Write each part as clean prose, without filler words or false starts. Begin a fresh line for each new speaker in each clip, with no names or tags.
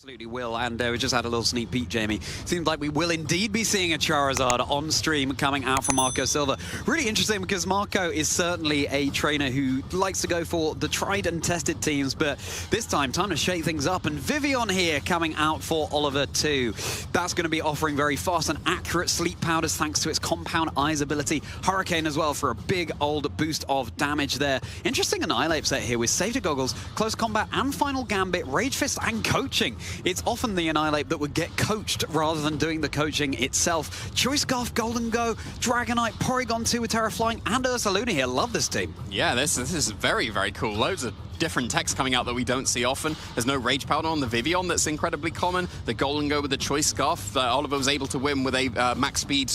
Absolutely will, and we just had a little sneak peek, Jamie. Seems like we will indeed be seeing a Charizard on stream coming out from Marco Silva. Really interesting because Marco is certainly a trainer who likes to go for the tried and tested teams, but this time to shake things up. And Vivian here coming out for Oliver too. That's going to be offering very fast and accurate sleep powders thanks to its compound eyes ability. Hurricane as well for a big old boost of damage there. Interesting Annihilate set here with safety goggles, close combat and final gambit, rage fist and coaching. It's often the Annihilate that would get coached rather than doing the coaching itself. Choice Scarf, Golden Go, Dragonite, Porygon 2 with Terra Flying, and Ursaluna here. Love this team.
Yeah, this is very, very cool. Loads of different techs coming out that we don't see often. There's no Rage Powder on the Vivian that's incredibly common. The Golden Go with the Choice Scarf. Oliver was able to win with a max speed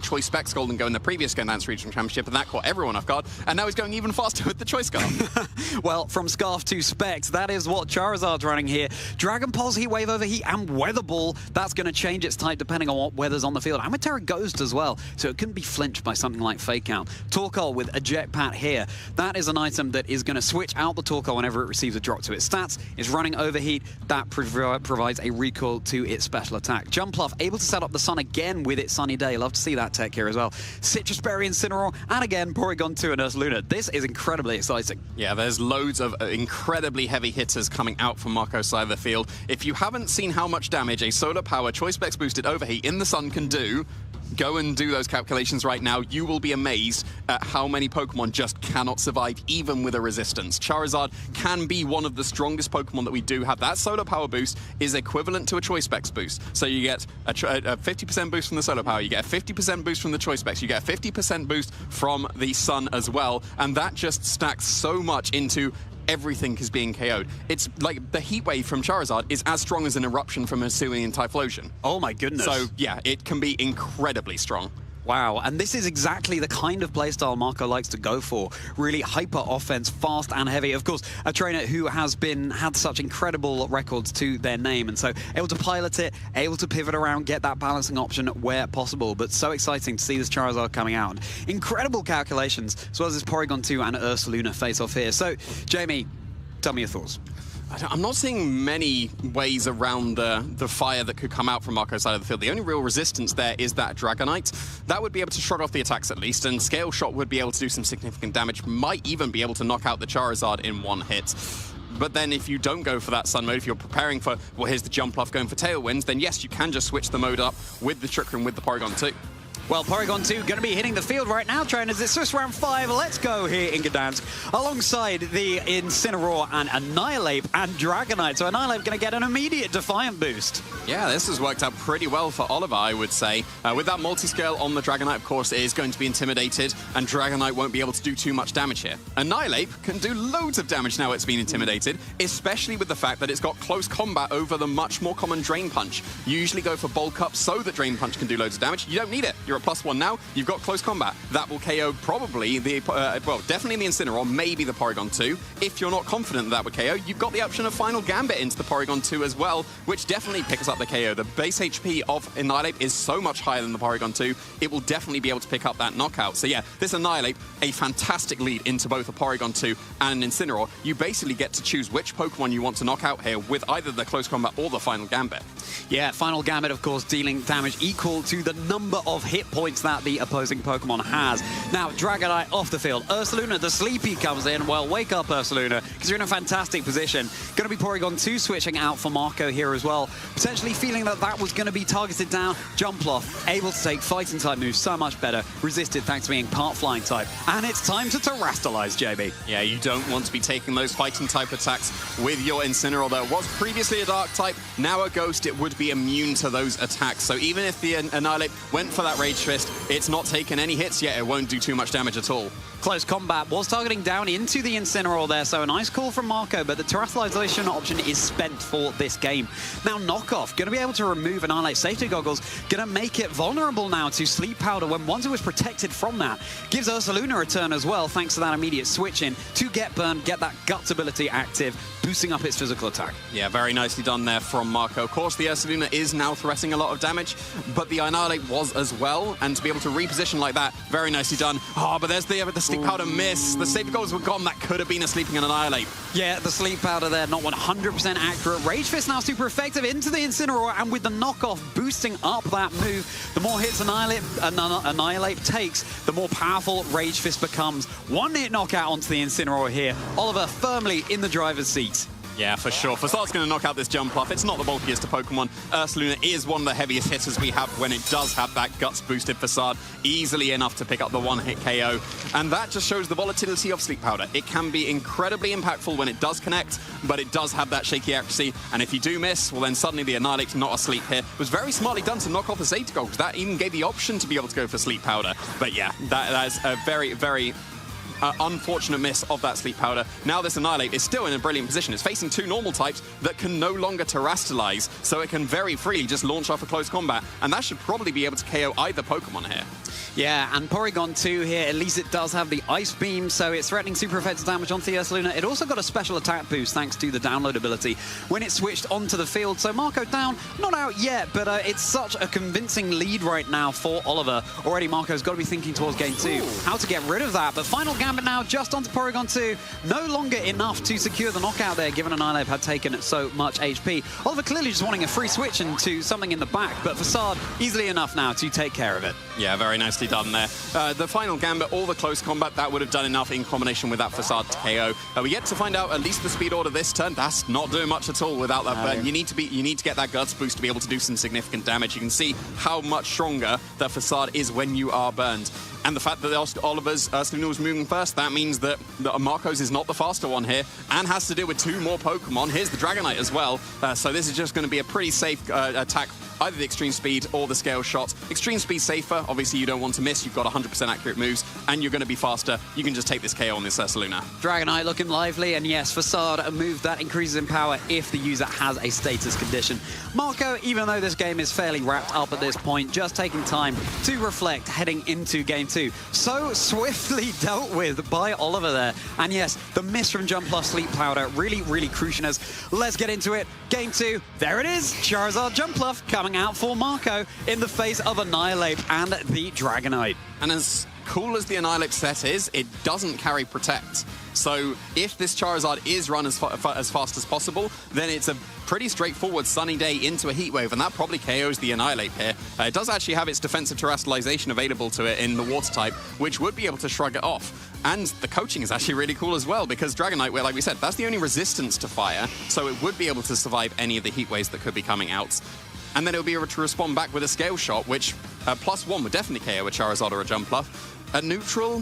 Choice Specs Golden Go in the previous Gdańsk Regional Championship, and that caught everyone off guard. And now he's going even faster with the Choice Scarf.
Well, from Scarf to Specs, that is what Charizard's running here. Dragon Pulse, Heat Wave, Overheat, and Weather Ball. That's going to change its type depending on what weather's on the field. And with Terra Ghost as well, so it couldn't be flinched by something like Fake Out. Torkoal with a Jetpack here. That is an item that is going to switch out the Torkoal whenever it receives a drop to its stats. It's running Overheat. That provides a recoil to its special attack. Jumpluff able to set up the sun again with its Sunny Day. Love to see that tech here as well. Citrus Berry, Incineroar, and again Porygon 2 and Ursaluna. This is incredibly exciting.
Yeah, there's loads of incredibly heavy hitters coming out from Marco's side of the field. If you haven't seen how much damage a Solar Power Choice Specs boosted Overheat in the sun can do, go and do those calculations right now. You will be amazed at how many Pokemon just cannot survive, even with a resistance. Charizard can be one of the strongest Pokemon that we do have. That Solar Power boost is equivalent to a Choice Specs boost. So you get a 50% boost from the Solar Power, you get a 50% boost from the Choice Specs, you get a 50% boost from the Sun as well, and that just stacks so much into everything is being KO'd. It's like the Heat Wave from Charizard is as strong as an Eruption from a Hisuian Typhlosion.
Oh my goodness.
So yeah, it can be incredibly strong.
Wow, and this is exactly the kind of playstyle Marco likes to go for. Really hyper offense, fast and heavy. Of course, a trainer who has had such incredible records to their name, and so able to pilot it, able to pivot around, get that balancing option where possible. But so exciting to see this Charizard coming out. Incredible calculations, as well as this Porygon 2 and Ursaluna face off here. So, Jamie, tell me your thoughts.
I'm not seeing many ways around the fire that could come out from Marco's side of the field. The only real resistance there is that Dragonite. That would be able to shrug off the attacks at least, and Scale Shot would be able to do some significant damage, might even be able to knock out the Charizard in one hit. But then if you don't go for that Sun mode, if you're preparing for, well, here's the Jumpluff going for Tailwinds, then yes, you can just switch the mode up with the Trick Room, with the Porygon 2.
Well, Porygon 2 going to be hitting the field right now, trainers. It's Swiss round 5. Let's go here in Gdańsk, alongside the Incineroar and Annihilate and Dragonite. So Annihilate going to get an immediate Defiant boost.
Yeah, this has worked out pretty well for Oliver, I would say. With that multi-scale on the Dragonite, of course, it is going to be intimidated, and Dragonite won't be able to do too much damage here. Annihilate can do loads of damage now it's been intimidated, especially with the fact that it's got close combat over the much more common Drain Punch. You usually go for Bulk Up so that Drain Punch can do loads of damage. You don't need it. You're a +1 now, you've got close combat. That will KO probably the, well, definitely the Incineroar, maybe the Porygon 2. If you're not confident that would KO, you've got the option of Final Gambit into the Porygon 2 as well, which definitely picks up the KO. The base HP of Annihilate is so much higher than the Porygon 2, it will definitely be able to pick up that knockout. So yeah, this Annihilate, a fantastic lead into both a Porygon 2 and an Incineroar. You basically get to choose which Pokemon you want to knock out here with either the close combat or the Final Gambit.
Yeah, Final Gambit, of course, dealing damage equal to the number of hit points that the opposing Pokemon has. Now, Dragonite off the field. Ursaluna, the Sleepy, comes in. Well, wake up, Ursaluna, because you're in a fantastic position. Going to be Porygon 2 switching out for Marco here as well. Potentially feeling that that was going to be targeted down. Jumpluff, able to take Fighting type moves so much better. Resisted thanks to being part Flying type. And it's time to Terrastalize, JB.
Yeah, you don't want to be taking those Fighting type attacks with your Incineroar that was previously a Dark type. Now a Ghost, it would be immune to those attacks. So even if the Annihilate went for that Rage Fist, it's not taken any hits yet. It won't do too much damage at all.
Close combat was targeting down into the Incineroar there, so a nice call from Marco, but the Terrastalization option is spent for this game. Now Knockoff, going to be able to remove Annihilate safety goggles, going to make it vulnerable now to Sleep Powder when once it was protected from that. Gives Ursaluna a turn as well, thanks to that immediate switch in to get burned, get that Guts ability active, boosting up its physical attack.
Yeah, very nicely done there from Marco. Of course, the Ursaluna is now threatening a lot of damage, but the Annihilate was as well, and to be able to reposition like that, very nicely done. Oh, but there's the Sleep Powder miss. The safety goals were gone. That could have been a Sleeping and Annihilate.
Yeah, the Sleep Powder there, not 100% accurate. Rage Fist now super effective into the Incineroar, and with the knockoff boosting up that move, the more hits Annihilate takes, the more powerful Rage Fist becomes. One hit knockout onto the Incineroar here. Oliver firmly in the driver's seat.
Yeah, for sure. Fasad's going to knock out this jump off. It's not the bulkiest of Pokemon. Ursaluna is one of the heaviest hitters we have when it does have that Guts-boosted Facade, easily enough to pick up the one-hit KO. And that just shows the volatility of Sleep Powder. It can be incredibly impactful when it does connect, but it does have that shaky accuracy. And if you do miss, well, then suddenly the Annihilate's not asleep here. It was very smartly done to knock off the safety goal, because that even gave the option to be able to go for Sleep Powder. But yeah, that is a very, very unfortunate miss of that Sleep Powder. Now this Annihilate is still in a brilliant position. It's facing two normal types that can no longer terrestrialize, so it can very freely just launch off a close combat, and that should probably be able to KO either Pokemon here.
Yeah, and Porygon 2 here, at least it does have the Ice Beam, so it's threatening super effective damage onto the Ursaluna. It also got a special attack boost thanks to the download ability when it switched onto the field. So Marco down, not out yet, but it's such a convincing lead right now for Oliver. Already Marco's got to be thinking towards game 2, how to get rid of that. But final Gambit now just onto Porygon 2. No longer enough to secure the knockout there, given Annihilate had taken so much HP. Oliver clearly just wanting a free switch into something in the back, but Facade easily enough now to take care of it.
Yeah, very nicely done there. The final Gambit, all the close combat, that would have done enough in combination with that Facade to KO. We get to find out at least the speed order this turn. That's not doing much at all without that burn. You need to get that Guts boost to be able to do some significant damage. You can see how much stronger the Facade is when you are burned. And the fact that Oliver's Ursaluna was moving first, that means that Marco's is not the faster one here and has to deal with two more Pokemon. Here's the Dragonite as well. So this is just going to be a pretty safe attack, either the Extreme Speed or the Scale Shot. Extreme Speed safer. Obviously, you don't want to miss. You've got 100% accurate moves, and you're going to be faster. You can just take this KO on this Ursaluna.
Dragonite looking lively, and yes, Facade, a move that increases in power if the user has a status condition. Marco, even though this game is fairly wrapped up at this point, just taking time to reflect heading into game 2. So swiftly dealt with by Oliver there. And yes, the miss from Jump Plus Sleep Powder, really, really crucial. Let's get into it. Game 2, there it is. Charizard Jump Plus coming out for Marco in the face of Annihilate and the Dragonite.
And as cool as the Annihilate set is, it doesn't carry Protect. So if this Charizard is run as fast as possible, then it's a pretty straightforward sunny day into a Heat Wave, and that probably KOs the Annihilate here. It does actually have its defensive terrestrialization available to it in the Water type, which would be able to shrug it off. And the coaching is actually really cool as well, because Dragonite, like we said, that's the only resistance to fire, so it would be able to survive any of the Heat Waves that could be coming out. And then it'll be able to respond back with a Scale Shot, which +1 would definitely KO a Charizard or a Jumpluff. At neutral,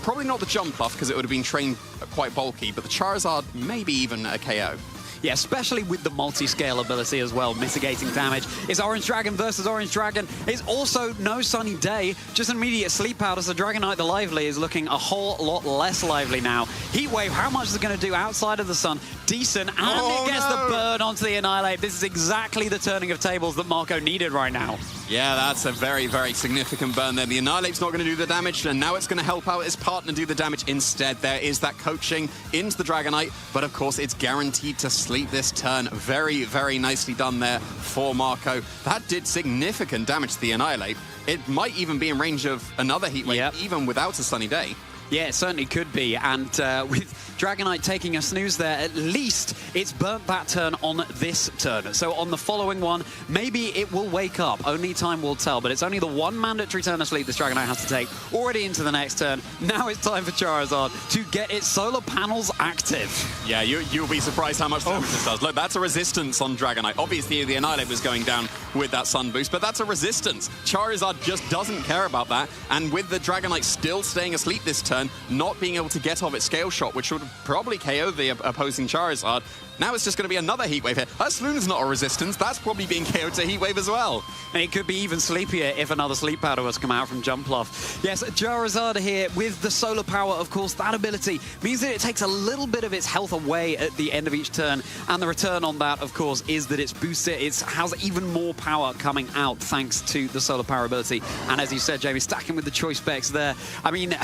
probably not the Jumpluff, because it would have been trained quite bulky, but the Charizard, maybe even a KO.
Yeah, especially with the multi-scale ability as well, mitigating damage. It's Orange Dragon versus Orange Dragon. It's also no sunny day, just an immediate Sleep Powder, so Dragonite the Lively is looking a whole lot less lively now. Heat Wave, how much is it going to do outside of the sun? Decent, and it gets the burn onto the Annihilate. This is exactly the turning of tables that Marco needed right now.
Yeah, that's a very, very significant burn there. The Annihilate's not going to do the damage, and now it's going to help out its partner do the damage instead. There is that coaching into the Dragonite, but of course it's guaranteed to sleep this turn. Very, very nicely done there for Marco. That did significant damage to the Annihilate. It might even be in range of another Heat Wave, even without a sunny day.
Yeah, it certainly could be, and with Dragonite taking a snooze there, at least it's burnt that turn on this turn. So on the following one, maybe it will wake up. Only time will tell, but it's only the one mandatory turn of sleep this Dragonite has to take already into the next turn. Now it's time for Charizard to get its solar panels active.
Yeah, you'll be surprised how much damage this does. Look, that's a resistance on Dragonite. Obviously, the Annihilate was going down with that Sun Boost, but that's a resistance. Charizard just doesn't care about that, and with the Dragonite still staying asleep this turn, not being able to get off its Scale Shot, which would probably KO the opposing Charizard. Now it's just going to be another Heat Wave here. Ursaluna's not a resistance. That's probably being KO'd to Heat Wave as well.
And it could be even sleepier if another Sleep Powder was to come out from Jumpluff. Yes, Charizard here with the solar power, of course, that ability means that it takes a little bit of its health away at the end of each turn. And the return on that, of course, is that it's boosted. It has even more power coming out thanks to the solar power ability. And as you said, Jamie, stacking with the choice specs there. I mean,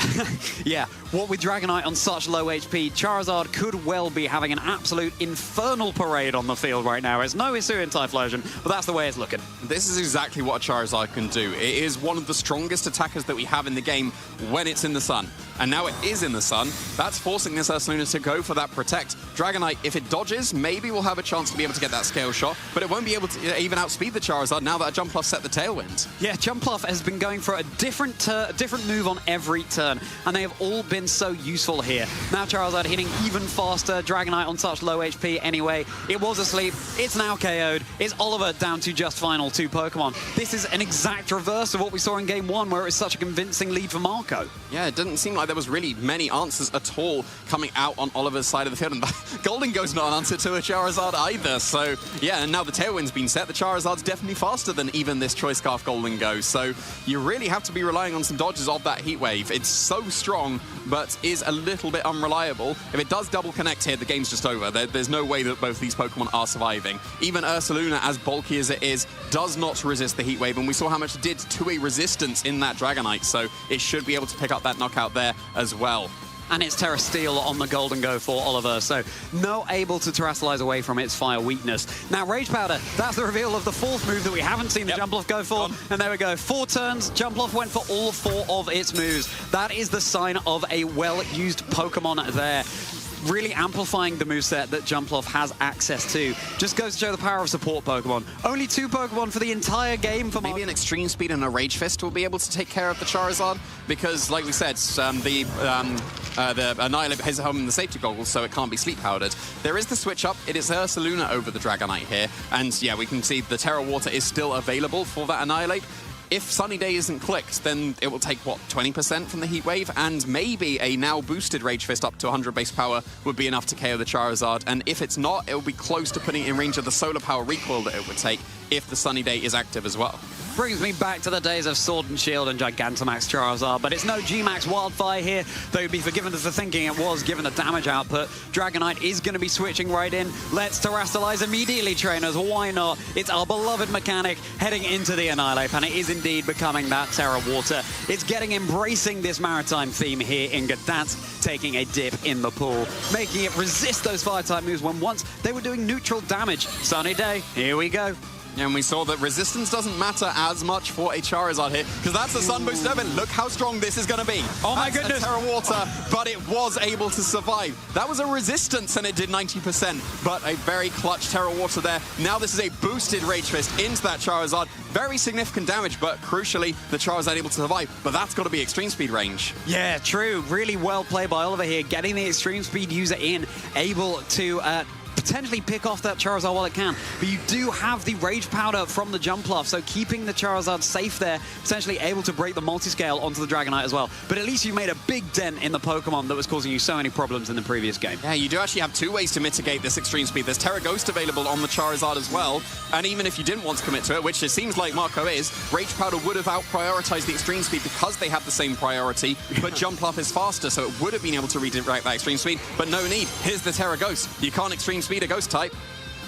yeah, what with Dragonite on such low HP, Charizard could well be having an absolute infernal infernal parade on the field right now. It's no Hisuian Typhlosion, but that's the way it's looking.
This is exactly what a Charizard can do. It is one of the strongest attackers that we have in the game when it's in the sun. And now it is in the sun. That's forcing this Ursaluna to go for that protect. Dragonite, if it dodges, maybe we'll have a chance to be able to get that scale shot, but it won't be able to even outspeed the Charizard now that a Jumpluff set the tailwind.
Yeah, Jumpluff has been going for a different move on every turn, and they have all been so useful here. Now Charizard hitting even faster, Dragonite on such low HP anyway. It was asleep, it's now KO'd. It's Oliver down to just final 2 Pokemon. This is an exact reverse of what we saw in Game 1, where it was such a convincing lead for Marco.
Yeah, it didn't seem like there was really many answers at all coming out on Oliver's side of the field, and Golden Go's not an answer to a Charizard either. So yeah, and now the tailwind's been set, the Charizard's definitely faster than even this Choice Scarf Golden Go. So you really have to be relying on some dodges of that Heat Wave. It's so strong, but is a little bit unreliable. If it does double connect here, the game's just over. There's no way that both these Pokemon are surviving. Even Ursaluna, as bulky as it is, does not resist the Heat Wave, and we saw how much it did to a resistance in that Dragonite, so it should be able to pick up that knockout there as well.
And it's Terra Steel on the Golden Go for Oliver, so not able to terrestrialize away from its fire weakness. Now, Rage Powder, that's the reveal of the 4th move that we haven't seen the Jumpluff go for. And there we go, 4 turns, Jumpluff went for all 4 of its moves. That is the sign of a well-used Pokemon there. Really amplifying the moveset that Jumpluff has access to. Just goes to show the power of support Pokemon. Only 2 Pokemon for the entire game for
maybe an Extreme Speed and a Rage Fist will be able to take care of the Charizard, because, like we said, the Annihilate has home in the safety goggles, so it can't be sleep powdered. There is the switch up. It is Ursaluna over the Dragonite here, and yeah, we can see the Terra Water is still available for that Annihilate. If Sunny Day isn't clicked, then it will take, what, 20% from the Heat Wave? And maybe a now boosted Rage Fist up to 100 base power would be enough to KO the Charizard. And if it's not, it will be close to putting it in range of the Solar Power recoil that it would take if the Sunny Day is active as well.
Brings me back to the days of Sword and Shield and Gigantamax Charizard, but it's no G-Max Wildfire here, though you'd be forgiven for thinking it was, given the damage output. Dragonite is going to be switching right in. Let's Terrestrialize immediately, trainers. Why not? It's our beloved mechanic heading into the Annihilate, and it is indeed becoming that Terra Water. It's embracing this maritime theme here in Gdańsk, taking a dip in the pool, making it resist those Fire-type moves when once they were doing neutral damage. Sunny Day, here we go.
And we saw that resistance doesn't matter as much for a Charizard here, because that's a Sun Boost 7. Look how strong this is going to be.
Oh my goodness.
Terra Water, but it was able to survive. That was a resistance and it did 90%, but a very clutch Terra Water there. Now this is a boosted Rage Fist into that Charizard. Very significant damage, but crucially, the Charizard able to survive. But that's got to be Extreme Speed range.
Yeah, true. Really well played by Oliver here, getting the Extreme Speed user in, able to potentially pick off that Charizard while it can. But you do have the Rage Powder from the Jumpluff, so keeping the Charizard safe there, potentially able to break the multi-scale onto the Dragonite as well. But at least you made a big dent in the Pokemon that was causing you so many problems in the previous game.
Yeah, you do actually have 2 ways to mitigate this Extreme Speed. There's Terra Ghost available on the Charizard as well, and even if you didn't want to commit to it, which it seems like Marco is, Rage Powder would have out-prioritized the Extreme Speed because they have the same priority, but Jumpluff is faster, so it would have been able to redirect that Extreme Speed, but no need. Here's the Terra Ghost. You can't Extreme Speed a Ghost type.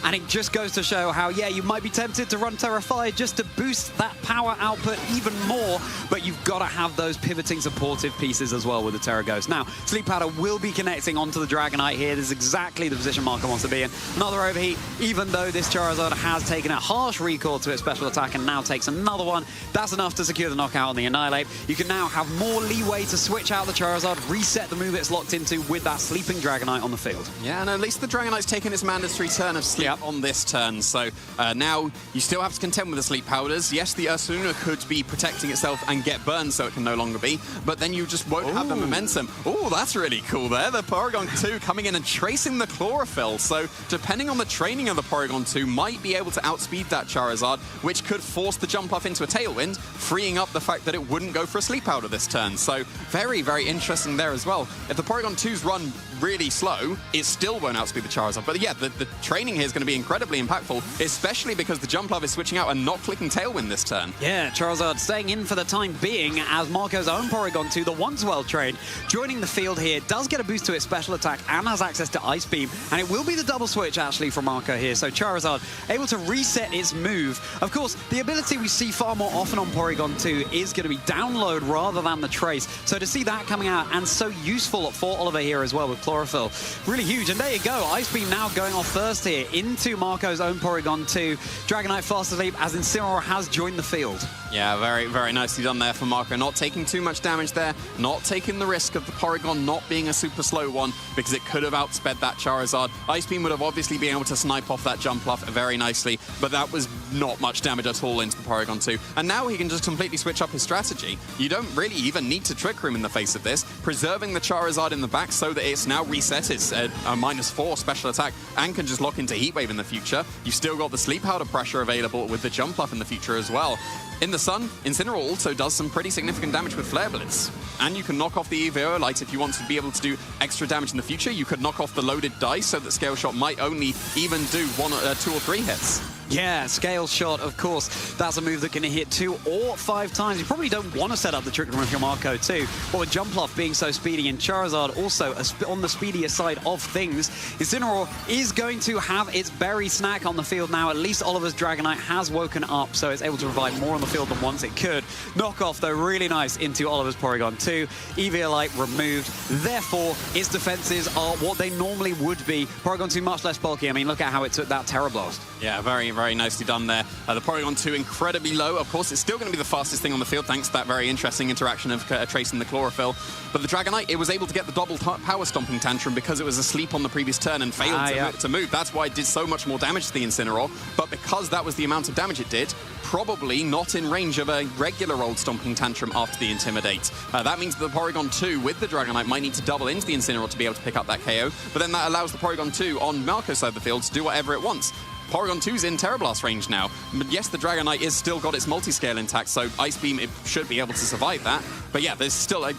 And it just goes to show how, yeah, you might be tempted to run Terra Fire just to boost that power output even more, but you've got to have those pivoting supportive pieces as well with the Terra Ghost. Now, Sleep Powder will be connecting onto the Dragonite here. This is exactly the position Marco wants to be in. Another overheat, even though this Charizard has taken a harsh recoil to its special attack and now takes another one. That's enough to secure the knockout on the Annihilate. You can now have more leeway to switch out the Charizard, reset the move it's locked into with that sleeping Dragonite on the field.
Yeah, and at least the Dragonite's taken its mandatory turn of sleep on this turn, so now you still have to contend with the sleep powders. Yes, the Ursaluna could be protecting itself and get burned, so it can no longer be, but then you just won't have the momentum. Oh, that's really cool there. The Porygon 2 coming in and tracing the Chlorophyll, so depending on the training of the Porygon 2, might be able to outspeed that Charizard, which could force the Jumpluff into a Tailwind, freeing up the fact that it wouldn't go for a sleep powder this turn. So very, very interesting there as well. If the Porygon 2's run really slow, it still won't outspeed the Charizard. But yeah, the training here is going to be incredibly impactful, especially because the Jumpluff is switching out and not clicking Tailwind this turn.
Yeah, Charizard staying in for the time being as Marco's own Porygon 2, the once well trained, joining the field here, does get a boost to its special attack and has access to Ice Beam, and it will be the double switch actually from Marco here. So Charizard able to reset its move. Of course, the ability we see far more often on Porygon 2 is going to be download rather than the trace. So to see that coming out and so useful for Oliver here as well with chlorophyll. Really huge. And there you go. Ice Beam now going off first here into Marco's own Porygon 2. Dragonite fast asleep as Incineroar has joined the field.
Yeah, very, very nicely done there for Marco. Not taking too much damage there, not taking the risk of the Porygon not being a super slow one because it could have outsped that Charizard. Ice Beam would have obviously been able to snipe off that Jumpluff very nicely, but that was not much damage at all into the Porygon 2. And now he can just completely switch up his strategy. You don't really even need to Trick Room in the face of this, preserving the Charizard in the back so that it's now reset its a -4 special attack and can just lock into Heat Wave in the future. You've still got the Sleep Powder pressure available with the Jumpluff in the future as well. In the sun, Incineroar also does some pretty significant damage with Flare Blitz. And you can knock off the Eviolite if you want to be able to do extra damage in the future. You could knock off the loaded dice so that Scale Shot might only even do 2 or 3 hits.
Yeah, Scale Shot, of course. That's a move that can hit 2 or 5 times. You probably don't want to set up the Trick Room with your Marco too. But with Jumpluff being so speedy and Charizard also on the speedier side of things, Incineroar is going to have its berry snack on the field now. At least Oliver's Dragonite has woken up, so it's able to provide more on the field than once it could. Knock off, though, really nice into Oliver's Porygon 2. Eviolite removed. Therefore, its defenses are what they normally would be. Porygon 2 much less bulky. I mean, look at how it took that Terra Blast.
Yeah, very, very nicely done there. The Porygon 2 incredibly low. Of course, it's still going to be the fastest thing on the field thanks to that very interesting interaction of tracing the Chlorophyll. But the Dragonite, it was able to get the double power stomping tantrum because it was asleep on the previous turn and failed to move. That's why it did so much more damage to the Incineroar. But because that was the amount of damage it did, probably not in range of a regular old stomping tantrum after the Intimidate. That means that the Porygon 2 with the Dragonite might need to double into the Incineroar to be able to pick up that KO. But then that allows the Porygon 2 on Marco's side of the field to do whatever it wants. Porygon 2's in Terra Blast range now. But yes, the Dragonite is still got its multi-scale intact, so Ice Beam, it should be able to survive that. But yeah, there's still it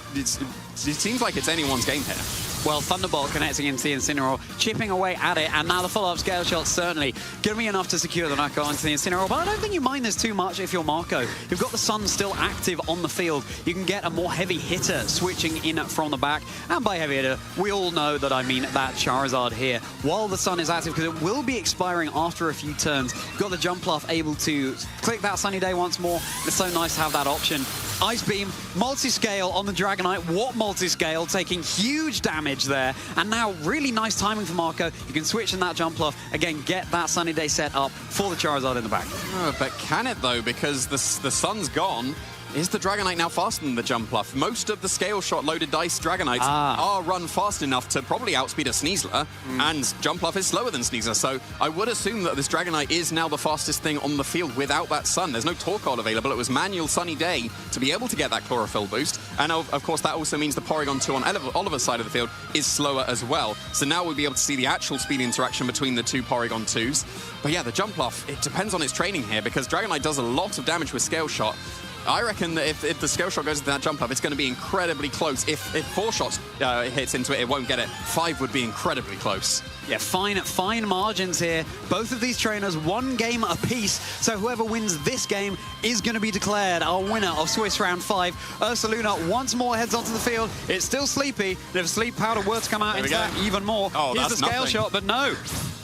seems like it's anyone's game here.
Well, Thunderbolt connecting into the Incineroar, chipping away at it, and now the follow-up Scale Shot certainly going to be enough to secure the knockout onto the Incineroar, but I don't think you mind this too much if you're Marco. You've got the Sun still active on the field. You can get a more heavy hitter switching in from the back, and by heavy hitter, we all know that I mean that Charizard here, while the Sun is active, because it will be expiring after a few turns. You've got the Jumpluff able to click that Sunny Day once more. It's so nice to have that option. Ice Beam, multi-scale on the Dragonite. What multi-scale? Taking huge damage there. And now really nice timing for Marco. You can switch in that Jumpluff. Again, get that Sunny Day set up for the Charizard in the back.
Oh, but can it, though? Because the Sun's gone. Is the Dragonite now faster than the Jumpluff? Most of the Scale Shot loaded dice Dragonites are run fast enough to probably outspeed a Sneasler, and Jumpluff is slower than Sneasler, so I would assume that this Dragonite is now the fastest thing on the field without that Sun. There's no Torkoal available. It was manual Sunny Day to be able to get that Chlorophyll boost, and of course that also means the Porygon 2 on Oliver's side of the field is slower as well. So now we'll be able to see the actual speed interaction between the two Porygon 2s. But yeah, the Jumpluff, it depends on its training here, because Dragonite does a lot of damage with Scale Shot. I reckon that if the Scale Shot goes into that Jumpluff, it's going to be incredibly close. If 4 shots hits into it, it won't get it. 5 would be incredibly close.
Yeah, fine margins here. Both of these trainers, 1 game apiece. So whoever wins this game is going to be declared our winner of Swiss Round 5. Ursaluna once more heads onto the field. It's still sleepy. If Sleep Powder were to come out into that even more, here's the Scale Shot, but no.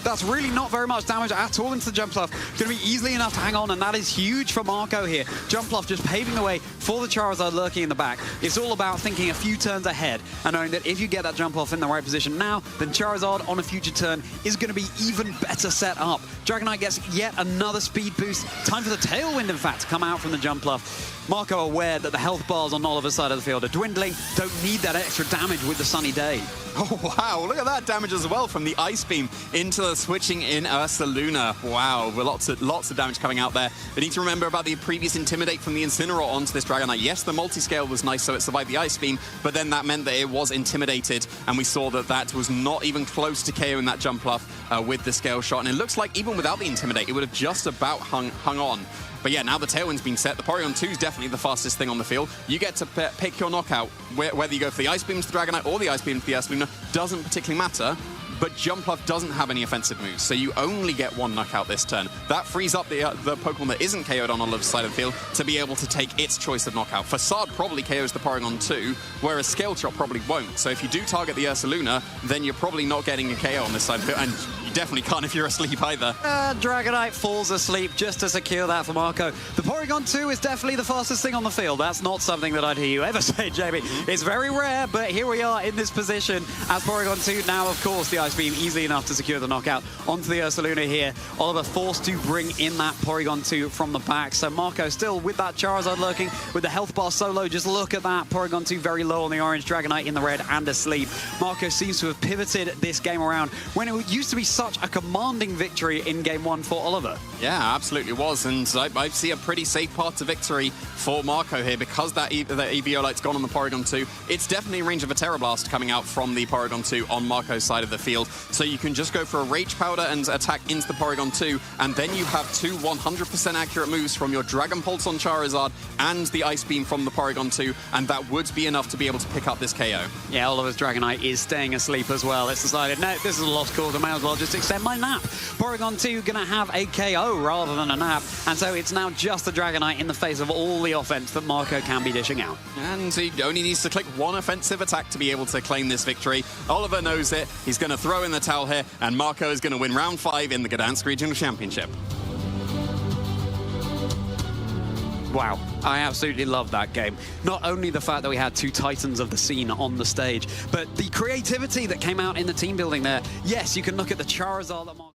That's really not very much damage at all into the Jumpluff. Going to be easily enough to hang on, and that is huge for Marco here. Jumpluff just paving the way for the Charizard lurking in the back. It's all about thinking a few turns ahead and knowing that if you get that Jumpluff in the right position now, then Charizard on a future turn is going to be even better set up. Dragonite gets yet another speed boost. Time for the Tailwind, in fact, to come out from the Jumpluff. Marco aware that the health bars on Oliver's side of the field are dwindling. Don't need that extra damage with the Sunny Day.
Oh, wow. Look at that damage as well from the Ice Beam into the switching in Ursaluna. Wow. Lots of damage coming out there. We need to remember about the previous Intimidate from the Incineroar onto this Dragonite. Yes, the multi-scale was nice, so it survived the Ice Beam, but then that meant that it was intimidated, and we saw that that was not even close to KOing that Jumpluff with the Scale Shot. And it looks like even without the Intimidate, it would have just about hung on. But yeah, now the Tailwind's been set. The Porygon 2 is definitely the fastest thing on the field. You get to pick your knockout. Whether you go for the Ice Beam to the Dragonite or the Ice Beam to the Ursaluna doesn't particularly matter. But Jumpluff doesn't have any offensive moves, so you only get 1 knockout this turn. That frees up the Pokemon that isn't KO'd on Oliver's side of the field to be able to take its choice of knockout. Facade probably KOs the Porygon 2, whereas Scale Shot probably won't. So if you do target the Ursaluna, then you're probably not getting a KO on this side of the field, and you definitely can't if you're asleep either.
Dragonite falls asleep just to secure that for Marco. The Porygon 2 is definitely the fastest thing on the field. That's not something that I'd hear you ever say, Jamie. It's very rare, but here we are in this position as Porygon 2. Now, of course, the Ice Beam easily enough to secure the knockout onto the Ursaluna here. Oliver forced to bring in that Porygon 2 from the back. So Marco still with that Charizard lurking, with the health bar so low. Just look at that. Porygon 2 very low on the orange, Dragonite in the red and asleep. Marco seems to have pivoted this game around when it used to be such a commanding victory in game 1 for Oliver.
Yeah, absolutely was, and I see a pretty safe path to victory for Marco here because that Eviolite's gone on the Porygon 2. It's definitely in range of a Terra Blast coming out from the Porygon 2 on Marco's side of the field, so you can just go for a Rage Powder and attack into the Porygon 2, and then you have two 100% accurate moves from your Dragon Pulse on Charizard and the Ice Beam from the Porygon 2, and that would be enough to be able to pick up this KO.
Yeah, Oliver's Dragonite is staying asleep as well. It's decided, no, this is a lost cause, I may as well just extend my nap. Porygon 2 going to have a KO rather than a nap, and so it's now just the Dragonite in the face of all the offense that Marco can be dishing out.
And he only needs to click one offensive attack to be able to claim this victory. Oliver knows it. He's going to throw in the towel here, and Marco is going to win round 5 in the Gdańsk Regional Championship.
Wow, I absolutely love that game. Not only the fact that we had two titans of the scene on the stage, but the creativity that came out in the team building there. Yes, you can look at the Charizard that